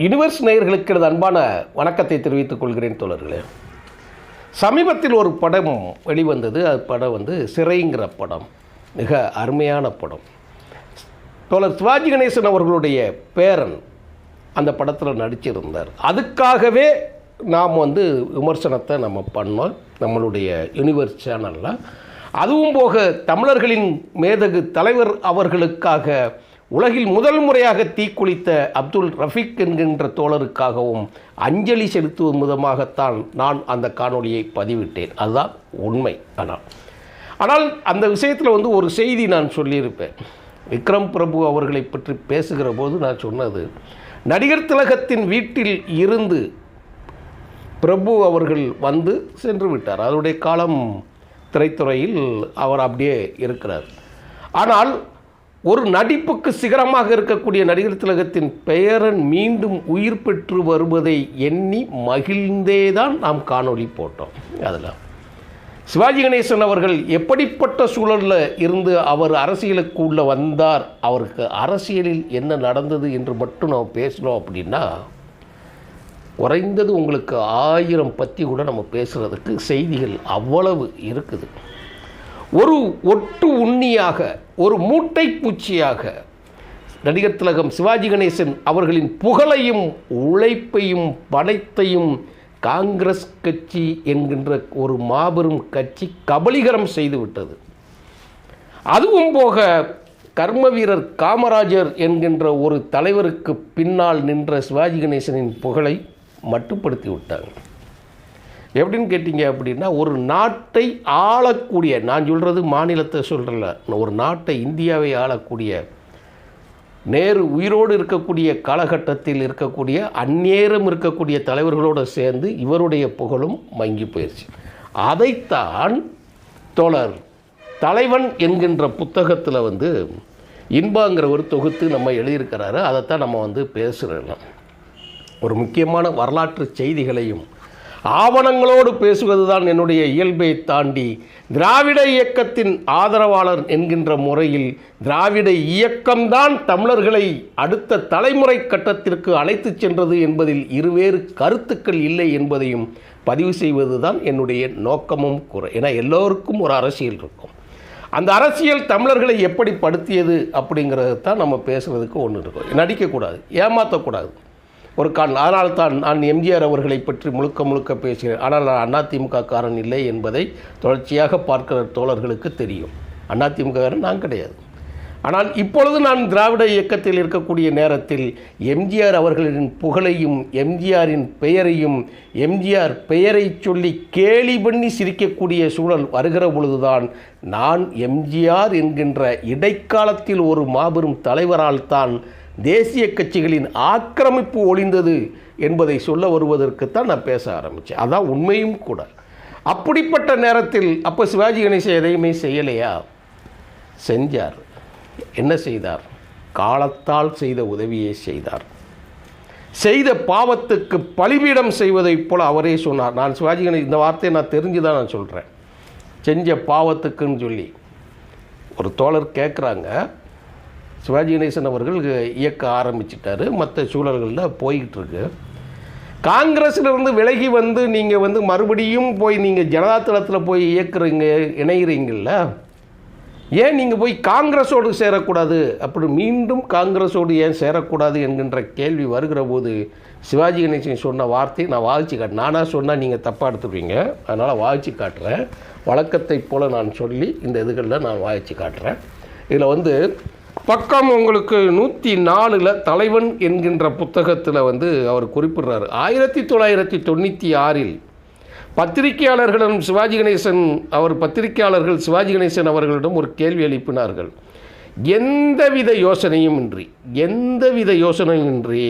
Universe நேயர்களுக்கு எனது அன்பான வணக்கத்தை தெரிவித்துக் கொள்கிறேன் தோழர்களே. சமீபத்தில் ஒரு படம் வெளிவந்தது. அது படம் சிறைங்கிற படம். மிக அருமையான படம். தோழர் சிவாஜி கணேசன் அவர்களுடைய பேரன் அந்த படத்தில் நடிச்சிருந்தார். அதுக்காகவே நாம் விமர்சனத்தை நம்ம பண்ணோம் நம்மளுடைய யுனிவர்ஸ் சேனலில். அதுவும் போக தமிழர்களின் மேதகு தலைவர் அவர்களுக்காக உலகில் முதல் முறையாக தீக்குளித்த அப்துல் ரஃபீக் என்கின்ற தோழருக்காகவும் அஞ்சலி செலுத்தும் விதமாகத்தான் நான் அந்த காணொளியை பதிவிட்டேன். அதுதான் உண்மை. ஆனால் அந்த விஷயத்தில் ஒரு செய்தி நான் சொல்லியிருப்பேன். விக்ரம் பிரபு அவர்களை பற்றி பேசுகிற போது நான் சொன்னது, நடிகர் திலகத்தின் வீட்டில் இருந்து பிரபு அவர்கள் சென்று விட்டார். அவருடைய காலம் திரைத்துறையில் அவர் அப்படியே இருக்கிறார். ஆனால் ஒரு நடிப்புக்கு சிகரமாக இருக்கக்கூடிய நடிகர் திலகத்தின் பெயரன் மீண்டும் உயிர் பெற்று வருவதை எண்ணி மகிழ்ந்தே தான் நாம் காணொளி போட்டோம். அதில் சிவாஜி கணேசன் அவர்கள் எப்படிப்பட்ட சூழலில் இருந்து அவர் அரசியலுக்கு உள்ளே வந்தார், அவருக்கு அரசியலில் என்ன நடந்தது என்று மட்டும் நம்ம பேசணும் அப்படின்னா குறைந்தது உங்களுக்கு 1000 பற்றி கூட நம்ம பேசுகிறதுக்கு செய்திகள் அவ்வளவு இருக்குது. ஒரு ஒட்டு உண்ணியாக, ஒரு மூட்டை பூச்சியாக நடிகர் திலகம் சிவாஜி கணேசன் அவர்களின் புகழையும் உழைப்பையும் படைத்தையும் காங்கிரஸ் கட்சி என்கின்ற ஒரு மாபெரும் கட்சி கபலீகரம் செய்துவிட்டது. அதுவும் போக கர்ம வீரர் காமராஜர் என்கின்ற ஒரு தலைவருக்கு பின்னால் நின்ற சிவாஜி கணேசனின் புகழை மட்டுப்படுத்தி விட்டாங்க. எப்படின்னு கேட்டிங்க அப்படின்னா, ஒரு நாட்டை ஆளக்கூடிய, நான் சொல்கிறது மாநிலத்தை சொல்கிறல, ஒரு நாட்டை இந்தியாவை ஆளக்கூடிய நேரு உயிரோடு இருக்கக்கூடிய காலகட்டத்தில் இருக்கக்கூடிய அந்நேரம் இருக்கக்கூடிய தலைவர்களோடு சேர்ந்து இவருடைய புகழும் மங்கி போயிடுச்சு. அதைத்தான் தோழர் தலைவன் என்கின்ற புத்தகத்தில் இன்பாங்கிற ஒரு தொகுத்து நம்ம எழுதியிருக்கிறாரு. அதைத்தான் நம்ம பேசுகிறோம். ஒரு முக்கியமான வரலாற்று செய்திகளையும் ஆவணங்களோடு பேசுவது தான் என்னுடைய இயல்பை தாண்டி, திராவிட இயக்கத்தின் ஆதரவாளர் என்கின்ற முறையில் திராவிட இயக்கம்தான் தமிழர்களை அடுத்த தலைமுறை கட்டத்திற்கு அழைத்து சென்றது என்பதில் இருவேறு கருத்துக்கள் இல்லை என்பதையும் பதிவு செய்வது தான் என்னுடைய நோக்கமும் கூற. ஏன்னா எல்லோருக்கும் ஒரு அரசியல் இருக்கும். அந்த அரசியல் தமிழர்களை எப்படி படுத்தியது அப்படிங்கிறது தான் நம்ம பேசுகிறதுக்கு ஒன்று இருக்கும். நடிக்கக்கூடாது, ஏமாற்றக்கூடாது ஒரு அதனால் தான் நான் எம்ஜிஆர் அவர்களை பற்றி முழுக்க பேசுகிறேன். ஆனால் நான் அதிமுக காரன் இல்லை என்பதை தொடர்ச்சியாக பார்க்கிற தோழர்களுக்கு தெரியும். அதிமுக காரன் நான் கிடையாது. ஆனால் இப்பொழுது நான் திராவிட இயக்கத்தில் இருக்கக்கூடிய நேரத்தில் எம்ஜிஆர் அவர்களின் புகழையும் எம்ஜிஆரின் பெயரையும் எம்ஜிஆர் பெயரை சொல்லி கேலி பண்ணி சிரிக்கக்கூடிய சூழல் வருகிற பொழுதுதான் நான் எம்ஜிஆர் என்கின்ற இடைக்காலத்தில் ஒரு மாபெரும் தலைவரால் தான் தேசிய கட்சிகளின் ஆக்கிரமிப்பு ஒளிந்தது என்பதை சொல்ல வருவதற்குத்தான் நான் பேச ஆரம்பித்தேன். அதான் உண்மையும் கூட. அப்படிப்பட்ட நேரத்தில் அப்போ சிவாஜி கணேசன் எதையுமே செய்யலையா? செஞ்சார். என்ன செய்தார்? காலத்தால் செய்த உதவியை செய்தார். செய்த பாவத்துக்கு பலிபீடம் செய்வதைப் போல அவரே சொன்னார். நான் சிவாஜி கணேசன் இந்த வார்த்தையை நான் தெரிஞ்சுதான் நான் சொல்கிறேன். செஞ்ச பாவத்துக்குன்னு சொல்லி ஒரு தோழர் கேட்குறாங்க. சிவாஜி கணேசன் அவர்கள் இயக்க ஆரம்பிச்சிட்டார். மற்ற சூழல்களில் போய்கிட்டுருக்கு. காங்கிரஸிலிருந்து விலகி நீங்கள் மறுபடியும் போய் நீங்கள் ஜனதாதளத்தில் போய் இணைகிறீங்கள, ஏன் நீங்கள் போய் காங்கிரஸோடு சேரக்கூடாது? அப்படி மீண்டும் காங்கிரஸோடு ஏன் சேரக்கூடாது என்கின்ற கேள்வி வருகிற போது சிவாஜி கணேசன் சொன்ன வார்த்தையை நான் வாய்ச்சி காட்டுறேன். நானாக சொன்னால் நீங்கள் தப்பாக எடுத்துருவீங்க, அதனால் வாய்ச்சி காட்டுறேன். வழக்கத்தை போல் நான் சொல்லி இந்த இதுகளில் நான் வாய்ச்சி காட்டுறேன். இதில் பக்கம் உங்களுக்கு 104 தலைவன் என்கின்ற புத்தகத்தில் அவர் குறிப்பிடுறார். 1996 பத்திரிகையாளர்களிடம் பத்திரிகையாளர்கள் சிவாஜி கணேசன் அவர்களிடம் ஒரு கேள்வி எழுப்பினார்கள். எந்தவித யோசனையும் இன்றி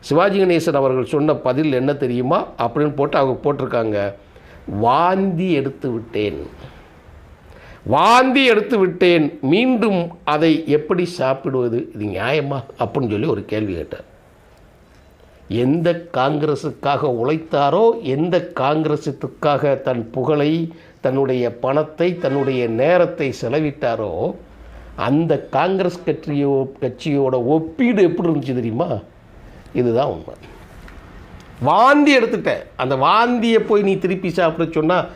சிவாஜி கணேசன் அவர்கள் சொன்ன பதில் என்ன தெரியுமா அப்படின்னு போட்டு அவங்க போட்டிருக்காங்க, வாந்தி எடுத்து விட்டேன், மீண்டும் அதை எப்படி சாப்பிடுவது, இது நியாயமா அப்படின்னு சொல்லி ஒரு கேள்வி கேட்டார். எந்த காங்கிரஸுக்காக உழைத்தாரோ, எந்த காங்கிரஸுக்காக தன் புகழை, தன்னுடைய பணத்தை, தன்னுடைய நேரத்தை செலவிட்டாரோ, அந்த காங்கிரஸ் கட்சியோட ஒப்பீடு எப்படி இருந்துச்சு தெரியுமா? இதுதான் உண்மை. வாந்தி எடுத்துட்டேன். அந்த வாந்தியை போய் நீ திருப்பி சாப்பிட சொன்னால்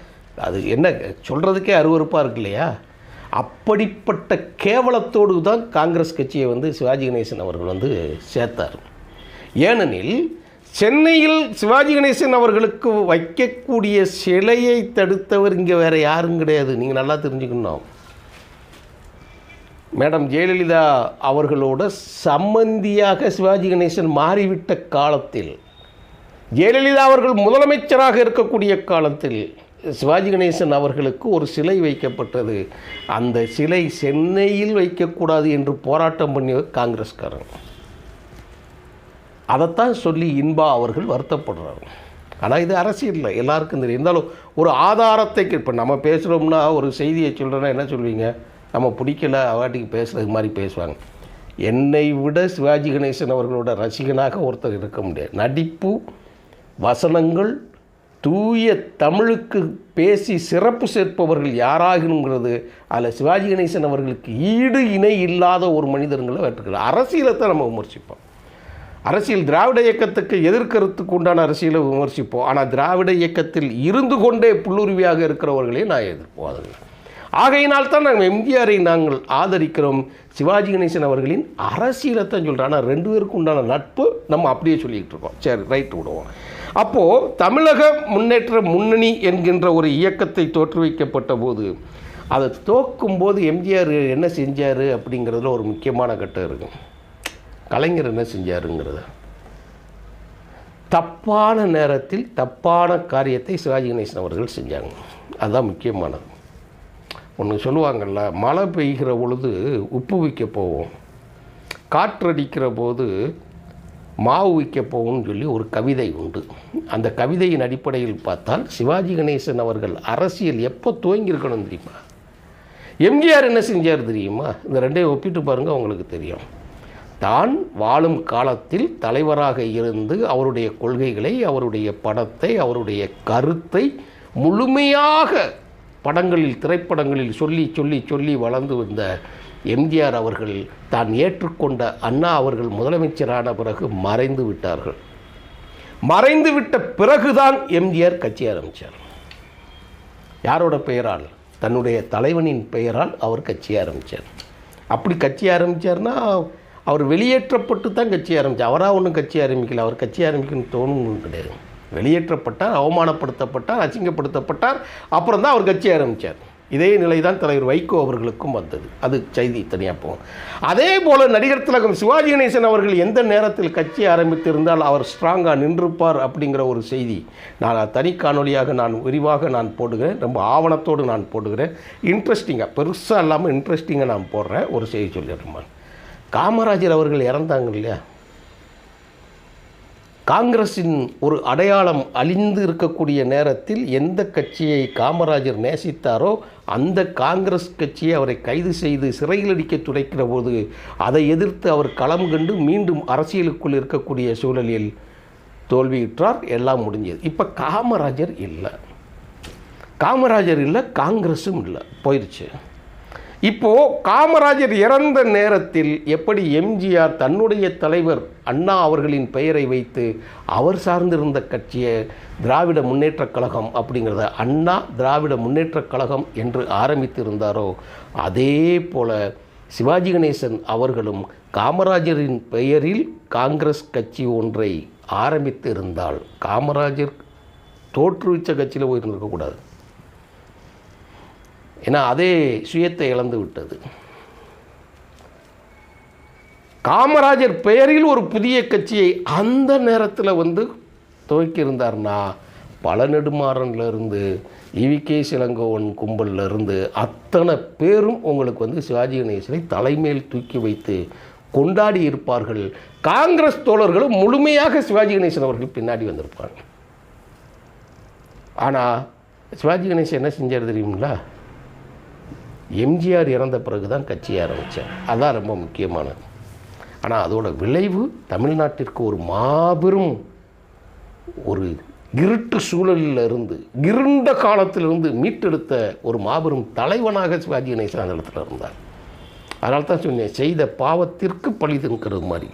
அது என்ன சொல்கிறதுக்கே அருவருப்பாக இருக்கு இல்லையா? அப்படிப்பட்ட கேவலத்தோடு தான் காங்கிரஸ் கட்சியை வந்து சிவாஜி கணேசன் அவர்கள் வந்து சேர்த்தார். ஏனெனில் சென்னையில் சிவாஜி கணேசன் அவர்களுக்கு வைக்கக்கூடிய சிலையை தடுத்தவர் இங்கே வேறு யாரும் கிடையாது. நீங்கள் நல்லா தெரிஞ்சுக்கணும். மேடம் ஜெயலலிதா அவர்களோட சம்பந்தியாக சிவாஜி கணேசன் மாறிவிட்ட காலத்தில், ஜெயலலிதா அவர்கள் முதலமைச்சராக இருக்கக்கூடிய காலத்தில் சிவாஜி கணேசன் அவர்களுக்கு ஒரு சிலை வைக்கப்பட்டது. அந்த சிலை சென்னையில் வைக்கக்கூடாது என்று போராட்டம் பண்ணியவர் காங்கிரஸ்காரன். அதைத்தான் சொல்லி இன்பா அவர்கள் வருத்தப்படுறாங்க. ஆனால் இது அரசியல் எல்லாருக்கும் தெரியும். இருந்தாலும் ஒரு ஆதாரத்தை இப்போ நம்ம பேசுகிறோம்னா, ஒரு செய்தியை சொல்கிறோன்னா என்ன சொல்வீங்க? நம்ம பிடிக்கல அவாட்டிக்கு பேசுகிறது மாதிரி பேசுவாங்க. என்னை விட சிவாஜி கணேசன் அவர்களோட ரசிகனாக ஒருத்தர் இருக்க முடியாது. நடிப்பு, வசனங்கள், தூய தமிழுக்கு பேசி சிறப்பு சேர்ப்பவர்கள் யாராகணுங்கிறது அதில் சிவாஜி கணேசன் அவர்களுக்கு ஈடு இணை இல்லாத ஒரு மனிதர்களை வெட்டுக்கிறார். அரசியலை தான் நம்ம விமர்சிப்போம். அரசியல் திராவிட இயக்கத்துக்கு எதிர்க்கறதுக்கு உண்டான அரசியலை விமர்சிப்போம். ஆனால் திராவிட இயக்கத்தில் இருந்து கொண்டே புல்லுருவியாக இருக்கிறவர்களே நான் எதிர்ப்போம். அதில் ஆகையினால் தான் நாங்கள் எம்ஜிஆரை நாங்கள் ஆதரிக்கிறோம். சிவாஜி கணேசன் அவர்களின் அரசியலை தான் சொல்கிறோம். ஆனால் ரெண்டு பேருக்கு உண்டான நட்பு நம்ம அப்படியே சொல்லிக்கிட்டு இருக்கோம். சரி, ரைட்டு விடுவோம். அப்போது தமிழக முன்னேற்ற முன்னணி என்கின்ற ஒரு இயக்கத்தை தோற்றுவிக்கப்பட்ட போது, அதை தோக்கும்போது எம்ஜிஆர் என்ன செஞ்சார் அப்படிங்கிறதுல ஒரு முக்கியமான கட்டம் இருக்கும். கலைஞர் என்ன செஞ்சாருங்கிறத, தப்பான நேரத்தில் தப்பான காரியத்தை சிவாஜி கணேசன் அவர்கள் செஞ்சாங்க. அதுதான் முக்கியமானது. ஒன்று சொல்லுவாங்கள்ல, மழை பெய்கிற பொழுது உப்பு விற்க போவோம், காற்றடிக்கிற போது மாவு விற்க போவோம்னு சொல்லி ஒரு கவிதை உண்டு. அந்த கவிதையின் அடிப்படையில் பார்த்தால் சிவாஜி கணேசன் அவர்கள் அரசியல் எப்போ துவங்கியிருக்கணும் தெரியுமா? எம்ஜிஆர் என்ன செஞ்சார் தெரியுமா? இந்த ரெண்டையும் ஒப்பிட்டு பாருங்கள், உங்களுக்கு தெரியும். தான் வாழும் காலத்தில் தலைவராக இருந்து அவருடைய கொள்கைகளை, அவருடைய படத்தை, அவருடைய கருத்தை முழுமையாக படங்களில், திரைப்படங்களில் சொல்லி சொல்லி சொல்லி வளர்ந்து வந்த எம்ஜிஆர் அவர்கள் தான் ஏற்றுக்கொண்ட அண்ணா அவர்கள் முதலமைச்சரான பிறகு மறைந்து விட்டார்கள். மறைந்து விட்ட பிறகுதான் எம்ஜிஆர் கட்சி ஆரம்பித்தார். யாரோட பெயரால்? தன்னுடைய தலைவனின் பெயரால் அவர் கட்சி ஆரம்பித்தார். அப்படி கட்சி ஆரம்பித்தார்னா அவர் வெளியேற்றப்பட்டு தான் கட்சி ஆரம்பித்தார். அவராக ஒன்றும் கட்சி ஆரம்பிக்கல. அவர் கட்சி ஆரம்பிக்கணும்னு தோணும் கிடையாது. வெளியேற்றப்பட்டார், அவமானப்படுத்தப்பட்டார், அசிங்கப்படுத்தப்பட்டார். அப்புறம் தான் அவர் கட்சி ஆரம்பித்தார். இதே நிலை தான் தலைவர் வைகோ அவர்களுக்கும் வந்தது. அது செய்தி தனியாக போகும். அதே போல் நடிகர் திலகம் சிவாஜி கணேசன் அவர்கள் எந்த நேரத்தில் கட்சி ஆரம்பித்திருந்தால் அவர் ஸ்ட்ராங்காக நின்றிருப்பார் அப்படிங்கிற ஒரு செய்தி நான் தனி காணொலியாக நான் விரிவாக நான் போடுகிறேன். ரொம்ப ஆவணத்தோடு நான் போடுகிறேன். இன்ட்ரெஸ்டிங்காக, பெருசாக இல்லாமல் இன்ட்ரெஸ்டிங்காக நான் போடுறேன். ஒரு செய்தி சொல்லிடுறேன். காமராஜர் அவர்கள் இறந்தாங்க இல்லையா? காங்கிரஸின் ஒரு அடையாளம் அழிந்து இருக்கக்கூடிய நேரத்தில் எந்த கட்சியை காமராஜர் நேசித்தாரோ அந்த காங்கிரஸ் கட்சியை அவரை கைது செய்து சிறையில் அடிக்க துடைக்கிற போது அதை எதிர்த்து அவர் களம் கண்டு மீண்டும் அரசியலுக்குள் இருக்கக்கூடிய சூழலில் தோல்வியுற்றார். எல்லாம் முடிஞ்சது. இப்போ காமராஜர் இல்லை, காங்கிரஸும் இல்லை, போயிடுச்சு. இப்போது காமராஜர் இறந்த நேரத்தில் எப்படி எம்ஜிஆர் தன்னுடைய தலைவர் அண்ணா அவர்களின் பெயரை வைத்து அவர் சார்ந்திருந்த கட்சியை திராவிட முன்னேற்றக் கழகம் அப்படிங்கிறத அண்ணா திராவிட முன்னேற்றக் கழகம் என்று ஆரம்பித்திருந்தாரோ அதே போல சிவாஜி கணேசன் அவர்களும் காமராஜரின் பெயரில் காங்கிரஸ் கட்சி ஒன்றை ஆரம்பித்து இருந்தால் காமராஜர் தோற்றுவிச்ச கட்சியில் போயிருந்திருக்கக்கூடாது. ஏன்னா அதே சுயத்தை இழந்து விட்டது. காமராஜர் பெயரில் ஒரு புதிய கட்சியை அந்த நேரத்தில் துவக்கியிருந்தார்னா பழநெடுமாறன்லேருந்து ஈவிகே சிலங்கோவன் கும்பலிருந்து அத்தனை பேரும் உங்களுக்கு சிவாஜி கணேசனை தலைமையில் தூக்கி வைத்து கொண்டாடி இருப்பார்கள். காங்கிரஸ் தோழர்களும் முழுமையாக சிவாஜி கணேசன் அவர்கள் பின்னாடி வந்திருப்பாங்க. ஆனால் சிவாஜி கணேசன் என்ன செஞ்சார் தெரியுங்களா? எம்ஜிஆர் இறந்த பிறகு தான் கட்சி ஆரம்பித்தார். அதுதான் ரொம்ப முக்கியமானது. ஆனால் அதோட விளைவு தமிழ்நாட்டிற்கு ஒரு மாபெரும் ஒரு இருட்டு சூழலில் இருந்து, இருண்ட காலத்திலிருந்து மீட்டெடுத்த ஒரு மாபெரும் தலைவனாக சிவாஜி கணேசன் அந்த இடத்துல இருந்தார். அதனால தான் சொன்னேன், செய்த பாவத்திற்கு பழி தின்கிறது மாதிரி.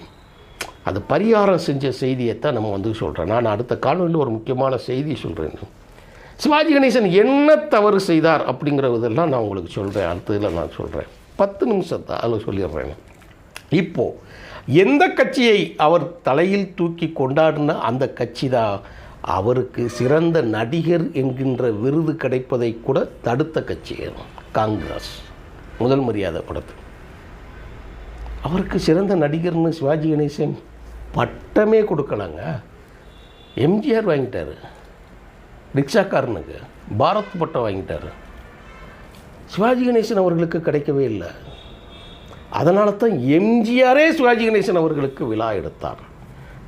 அது பரிகாரம் செஞ்ச செய்தியைத்தான் நம்ம வந்து சொல்கிறேன். நான் அடுத்த காணொலியில் ஒரு முக்கியமான செய்தி சொல்கிறேன். சிவாஜி கணேசன் என்ன தவறு செய்தார் அப்படிங்கிறதெல்லாம் நான் உங்களுக்கு சொல்கிறேன். அடுத்ததில் நான் சொல்கிறேன். 10 நிமிஷத்தை அதில் சொல்லிடுறேன். இப்போது எந்த கட்சியை அவர் தலையில் தூக்கி கொண்டாடின அந்த கட்சி தான் அவருக்கு சிறந்த நடிகர் என்கின்ற விருது கிடைப்பதை கூட தடுத்த கட்சி காங்கிரஸ். முதல் மரியாதை படத்து அவருக்கு சிறந்த நடிகர்னு சிவாஜி கணேசன் பட்டமே கொடுக்கலாங்க. எம்ஜிஆர் வாங்கிட்டார், ரிக்ஷாக்காரனுக்கு பாரத் பட்டம் வாங்கிட்டார். சிவாஜி கணேசன் அவர்களுக்கு கிடைக்கவே இல்லை. அதனால தான் எம்ஜிஆரே சிவாஜி கணேசன் அவர்களுக்கு விழா எடுத்தார்.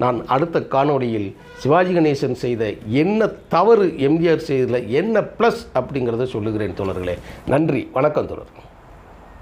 நான் அடுத்த காணொளியில் சிவாஜி கணேசன் செய்த என்ன தவறு, எம்ஜிஆர் செய்ததில் என்ன ப்ளஸ் அப்படிங்கிறத சொல்லுகிறேன் தோழர்களே. நன்றி, வணக்கம் தோழர்.